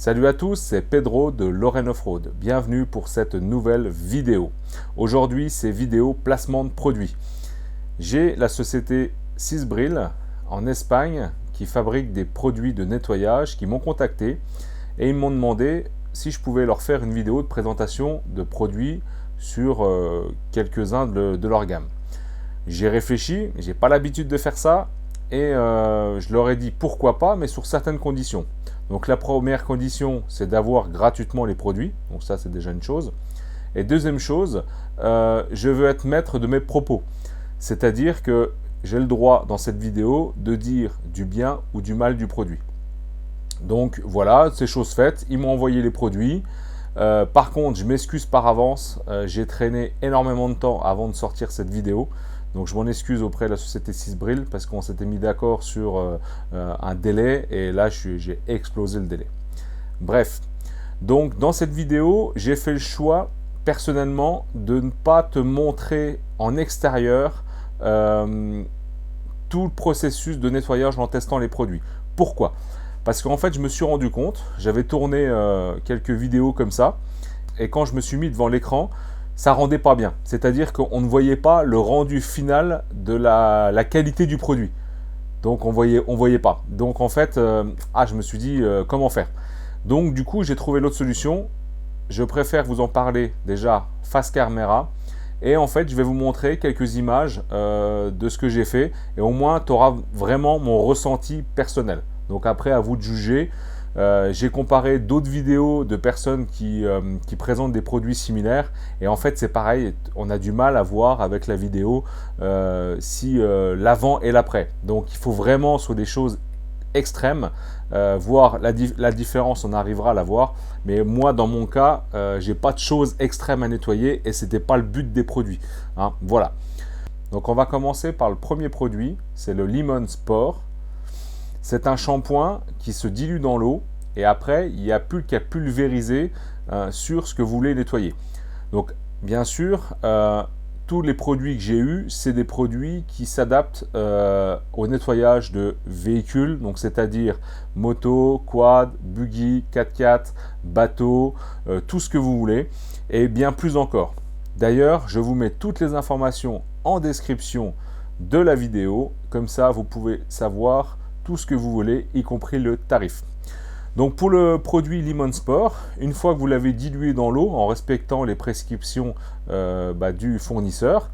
Salut à tous, c'est Pedro de Lorraine Offroad. Bienvenue pour cette nouvelle vidéo. Aujourd'hui, c'est vidéo placement de produits. J'ai la société Sisbril en Espagne qui fabrique des produits de nettoyage qui m'ont contacté et ils m'ont demandé si je pouvais leur faire une vidéo de présentation de produits sur quelques-uns de leur gamme. J'ai réfléchi, j'ai pas l'habitude de faire ça et je leur ai dit pourquoi pas, mais sur certaines conditions. Donc la première condition, c'est d'avoir gratuitement les produits. Donc ça, c'est déjà une chose. Et deuxième chose, je veux être maître de mes propos. C'est-à-dire que j'ai le droit, dans cette vidéo, de dire du bien ou du mal du produit. Donc voilà, c'est chose faite. Ils m'ont envoyé les produits. Par contre, je m'excuse par avance. J'ai traîné énormément de temps avant de sortir cette vidéo. Donc je m'en excuse auprès de la société Sisbril parce qu'on s'était mis d'accord sur un délai et là j'ai explosé le délai. Bref, donc dans cette vidéo, j'ai fait le choix personnellement de ne pas te montrer en extérieur tout le processus de nettoyage en testant les produits. Pourquoi ? Parce qu'en fait, je me suis rendu compte, j'avais tourné quelques vidéos comme ça et quand je me suis mis devant l'écran, ça rendait pas bien. C'est-à-dire qu'on ne voyait pas le rendu final de la qualité du produit. Donc on voyait pas. Donc en fait, je me suis dit comment faire. Donc du coup, j'ai trouvé l'autre solution. Je préfère vous en parler déjà face caméra. Et en fait, je vais vous montrer quelques images de ce que j'ai fait. Et au moins, tu auras vraiment mon ressenti personnel. Donc après, à vous de juger. J'ai comparé d'autres vidéos de personnes qui présentent des produits similaires et en fait c'est pareil, on a du mal à voir avec la vidéo si l'avant et l'après. Donc il faut vraiment sur des choses extrêmes voir la différence, on arrivera à la voir. Mais moi dans mon cas, j'ai pas de choses extrêmes à nettoyer et c'était pas le but des produits. Hein, voilà. Donc on va commencer par le premier produit, c'est le Lemon Sport. C'est un shampoing qui se dilue dans l'eau et après, il n'y a plus qu'à pulvériser sur ce que vous voulez nettoyer. Donc, bien sûr, tous les produits que j'ai eus, c'est des produits qui s'adaptent au nettoyage de véhicules, donc c'est-à-dire moto, quad, buggy, 4x4, bateau, tout ce que vous voulez et bien plus encore. D'ailleurs, je vous mets toutes les informations en description de la vidéo, comme ça vous pouvez savoir tout ce que vous voulez, y compris le tarif. Donc pour le produit Lemon Sport, une fois que vous l'avez dilué dans l'eau en respectant les prescriptions du fournisseur,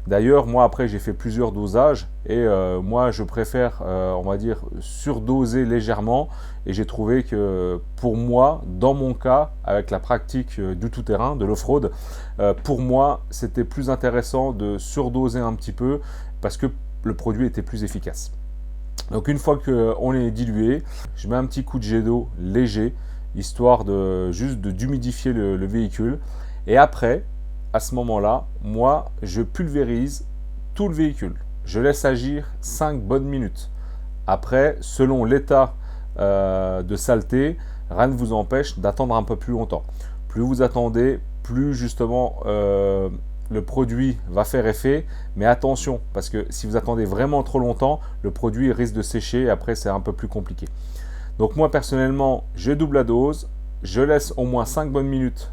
d'ailleurs moi après j'ai fait plusieurs dosages et moi je préfère on va dire surdoser légèrement et j'ai trouvé que pour moi, dans mon cas, avec la pratique du tout-terrain, de l'off-road, pour moi c'était plus intéressant de surdoser un petit peu parce que le produit était plus efficace. Donc une fois qu'on est dilué, je mets un petit coup de jet d'eau léger, histoire d'humidifier le véhicule. Et après, à ce moment-là, moi, je pulvérise tout le véhicule. Je laisse agir 5 bonnes minutes. Après, selon l'état de saleté, rien ne vous empêche d'attendre un peu plus longtemps. Plus vous attendez, plus justement le produit va faire effet, mais attention, parce que si vous attendez vraiment trop longtemps, le produit risque de sécher et après c'est un peu plus compliqué. Donc moi personnellement, je double la dose, je laisse au moins 5 bonnes minutes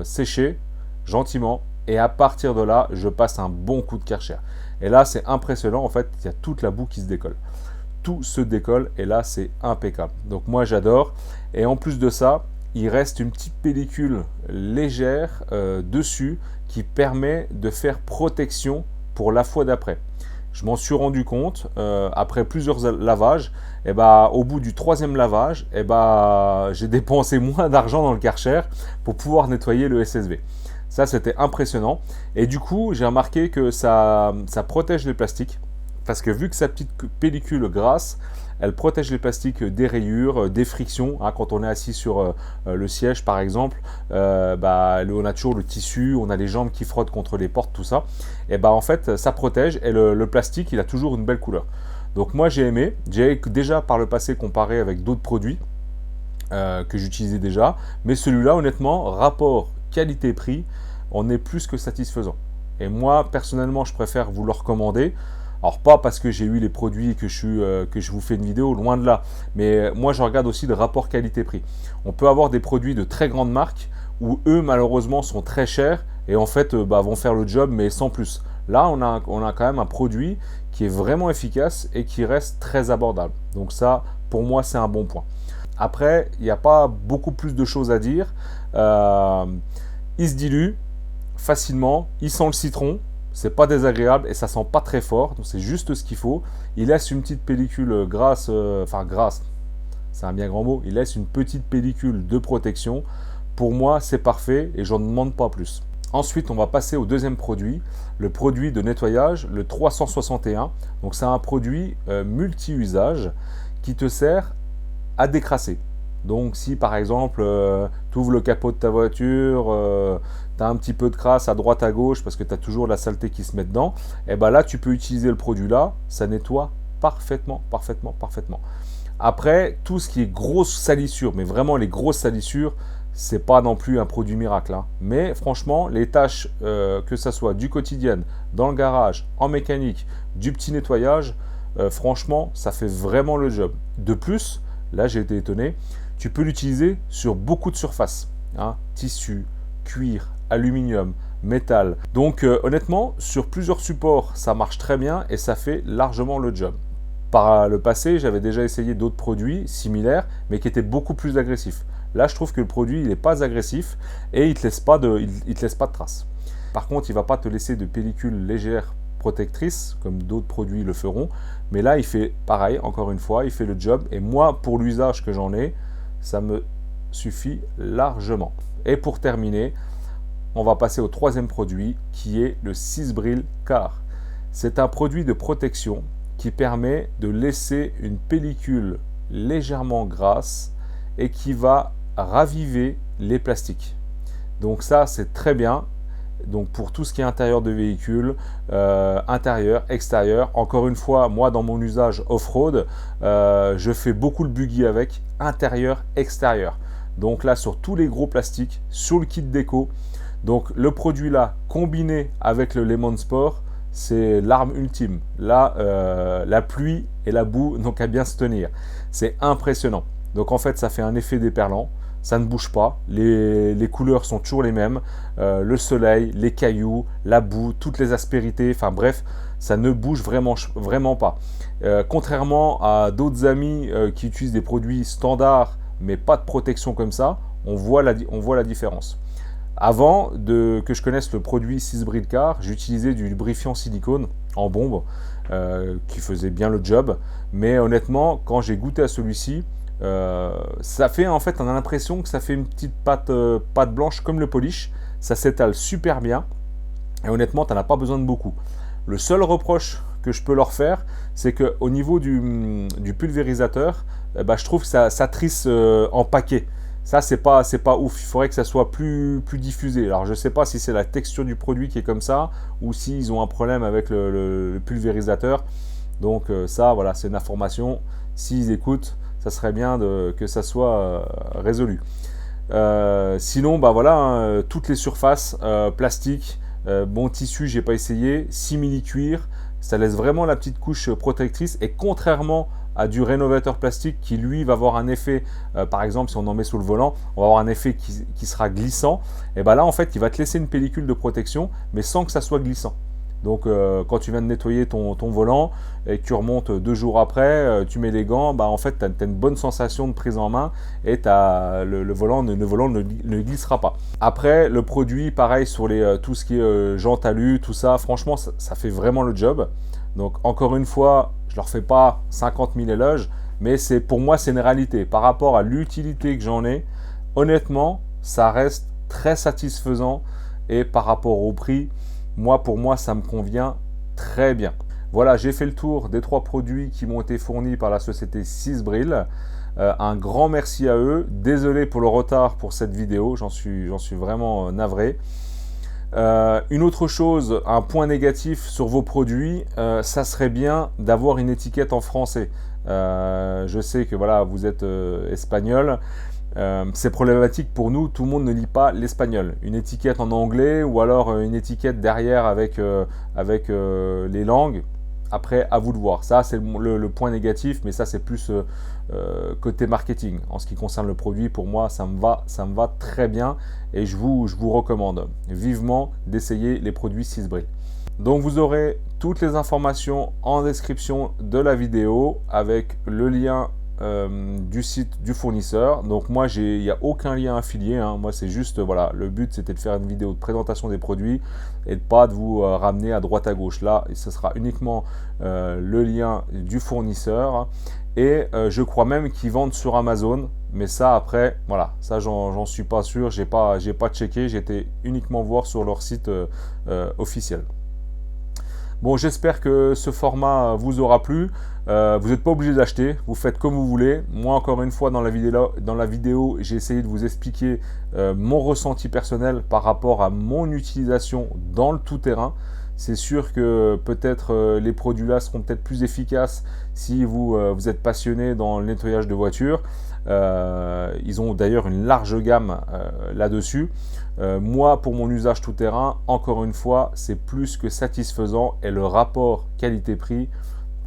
sécher gentiment et à partir de là, je passe un bon coup de Karcher. Et là, c'est impressionnant, en fait, il y a toute la boue qui se décolle. Tout se décolle et là, c'est impeccable. Donc moi, j'adore. Et en plus de ça, il reste une petite pellicule légère dessus qui permet de faire protection pour la fois d'après. Je m'en suis rendu compte après plusieurs lavages. Et au bout du 3e lavage, j'ai dépensé moins d'argent dans le Karcher pour pouvoir nettoyer le SSV. Ça, c'était impressionnant. Et du coup, j'ai remarqué que ça protège les plastiques. Parce que vu que sa petite pellicule grasse, elle protège les plastiques des rayures, des frictions. Hein, quand on est assis sur le siège, par exemple, on a toujours le tissu, on a les jambes qui frottent contre les portes, tout ça. Et en fait, ça protège et le plastique, il a toujours une belle couleur. Donc moi, j'ai aimé. J'ai déjà par le passé comparé avec d'autres produits que j'utilisais déjà. Mais celui-là, honnêtement, rapport qualité-prix, on est plus que satisfaisant. Et moi, personnellement, je préfère vous le recommander. Alors pas parce que j'ai eu les produits et que je vous fais une vidéo, loin de là. Mais moi je regarde aussi le rapport qualité-prix. On peut avoir des produits de très grandes marques où eux malheureusement sont très chers et en fait vont faire le job mais sans plus. Là on a quand même un produit qui est vraiment efficace et qui reste très abordable. Donc ça pour moi c'est un bon point. Après il n'y a pas beaucoup plus de choses à dire. Il se dilue facilement, il sent le citron. C'est pas désagréable et ça sent pas très fort, donc c'est juste ce qu'il faut. Il laisse une petite pellicule grasse, grasse, c'est un bien grand mot. Il laisse une petite pellicule de protection. Pour moi, c'est parfait et j'en demande pas plus. Ensuite, on va passer au deuxième produit, le produit de nettoyage, le 361. Donc, c'est un produit multi-usage qui te sert à décrasser. Donc, si par exemple, tu ouvres le capot de ta voiture, tu as un petit peu de crasse à droite à gauche parce que tu as toujours la saleté qui se met dedans, et ben là, tu peux utiliser le produit là, ça nettoie parfaitement. Après, tout ce qui est grosse salissure, mais vraiment les grosses salissures, c'est pas non plus un produit miracle. Hein. Mais franchement, les tâches, que ça soit du quotidien, dans le garage, en mécanique, du petit nettoyage, franchement, ça fait vraiment le job. De plus, là j'ai été étonné, tu peux l'utiliser sur beaucoup de surfaces. Hein, tissu, cuir, aluminium, métal. Donc honnêtement, sur plusieurs supports, ça marche très bien et ça fait largement le job. Par le passé, j'avais déjà essayé d'autres produits similaires, mais qui étaient beaucoup plus agressifs. Là, je trouve que le produit, il n'est pas agressif et il ne te laisse pas de traces. Par contre, il ne va pas te laisser de pellicule légère protectrice, comme d'autres produits le feront. Mais là, il fait pareil, encore une fois, il fait le job. Et moi, pour l'usage que j'en ai, ça me suffit largement. Et pour terminer, on va passer au troisième produit, qui est le Sisbril Car. C'est un produit de protection qui permet de laisser une pellicule légèrement grasse et qui va raviver les plastiques. Donc ça, c'est très bien. Donc pour tout ce qui est intérieur de véhicule, intérieur, extérieur. Encore une fois, moi dans mon usage off-road, je fais beaucoup le buggy avec, intérieur, extérieur. Donc là, sur tous les gros plastiques, sur le kit déco. Donc le produit là, combiné avec le Lemon Sport, c'est l'arme ultime. Là, la pluie et la boue n'ont qu'à bien se tenir. C'est impressionnant. Donc en fait, ça fait un effet déperlant. Ça ne bouge pas. Les couleurs sont toujours les mêmes. Le soleil, les cailloux, la boue, toutes les aspérités. Enfin bref, ça ne bouge vraiment pas. Contrairement à d'autres amis qui utilisent des produits standards, mais pas de protection comme ça, on voit la différence. Avant que je connaisse le produit Sisbril Car, j'utilisais du lubrifiant silicone en bombe qui faisait bien le job. Mais honnêtement, quand j'ai goûté à celui-ci, ça fait en fait, on a l'impression que ça fait une petite pâte blanche comme le polish. Ça s'étale super bien et honnêtement, tu n'en as pas besoin de beaucoup. Le seul reproche que je peux leur faire, c'est qu'au niveau du pulvérisateur, je trouve que ça trisse en paquet. Ça, c'est pas ouf. Il faudrait que ça soit plus diffusé. Alors, je ne sais pas si c'est la texture du produit qui est comme ça ou s'ils ont un problème avec le pulvérisateur. Donc, ça, voilà, c'est une information. S'ils écoutent, ça serait bien que ça soit résolu. Sinon, voilà, hein, toutes les surfaces plastiques, bon tissu, j'ai pas essayé, simili-cuir, ça laisse vraiment la petite couche protectrice et contrairement à du rénovateur plastique qui lui va avoir un effet, par exemple si on en met sous le volant, on va avoir un effet qui sera glissant, et là en fait il va te laisser une pellicule de protection mais sans que ça soit glissant. Donc quand tu viens de nettoyer ton volant et que tu remontes 2 jours après, tu mets les gants, en fait tu as une bonne sensation de prise en main et le volant ne glissera pas. Après le produit pareil sur tout ce qui est jantes alu, tout ça, franchement ça fait vraiment le job. Donc encore une fois, je leur fais pas 50 000 éloges, mais pour moi c'est une réalité. Par rapport à l'utilité que j'en ai, honnêtement ça reste très satisfaisant et par rapport au prix, pour moi, ça me convient très bien. Voilà, j'ai fait le tour des 3 produits qui m'ont été fournis par la société Sisbril. Un grand merci à eux. Désolé pour le retard pour cette vidéo, j'en suis vraiment navré. Une autre chose, un point négatif sur vos produits, ça serait bien d'avoir une étiquette en français. Je sais que voilà, vous êtes espagnol. C'est problématique pour nous, tout le monde ne lit pas l'espagnol. Une étiquette en anglais ou alors une étiquette derrière avec les langues, Après, à vous de voir. Ça, c'est le point négatif, mais ça, c'est plus côté marketing. En ce qui concerne le produit, pour moi, ça me va très bien et je vous recommande vivement d'essayer les produits Sisbril. Donc, vous aurez toutes les informations en description de la vidéo avec le lien du site du fournisseur. Donc moi, il n'y a aucun lien affilié, hein. Moi, c'est juste, voilà, le but c'était de faire une vidéo de présentation des produits et de pas de vous ramener à droite à gauche. Là, ce sera uniquement le lien du fournisseur. Et je crois même qu'ils vendent sur Amazon. Mais ça, après, voilà, ça, j'en suis pas sûr. J'ai pas checké. J'ai été uniquement voir sur leur site officiel. Bon, j'espère que ce format vous aura plu. Vous n'êtes pas obligé d'acheter, vous faites comme vous voulez. Moi, encore une fois, dans la vidéo, j'ai essayé de vous expliquer mon ressenti personnel par rapport à mon utilisation dans le tout-terrain. C'est sûr que peut-être les produits là seront peut-être plus efficaces si vous êtes passionné dans le nettoyage de voitures. Ils ont d'ailleurs une large gamme là-dessus. Moi, pour mon usage tout-terrain, encore une fois, c'est plus que satisfaisant et le rapport qualité-prix,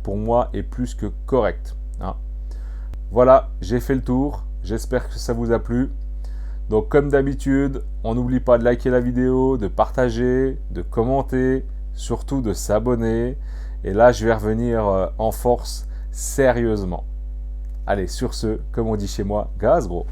pour moi, est plus que correct, hein. Voilà, j'ai fait le tour. J'espère que ça vous a plu. Donc, comme d'habitude, on n'oublie pas de liker la vidéo, de partager, de commenter, surtout de s'abonner. Et là, je vais revenir en force sérieusement. Allez, sur ce, comme on dit chez moi, gaz gros.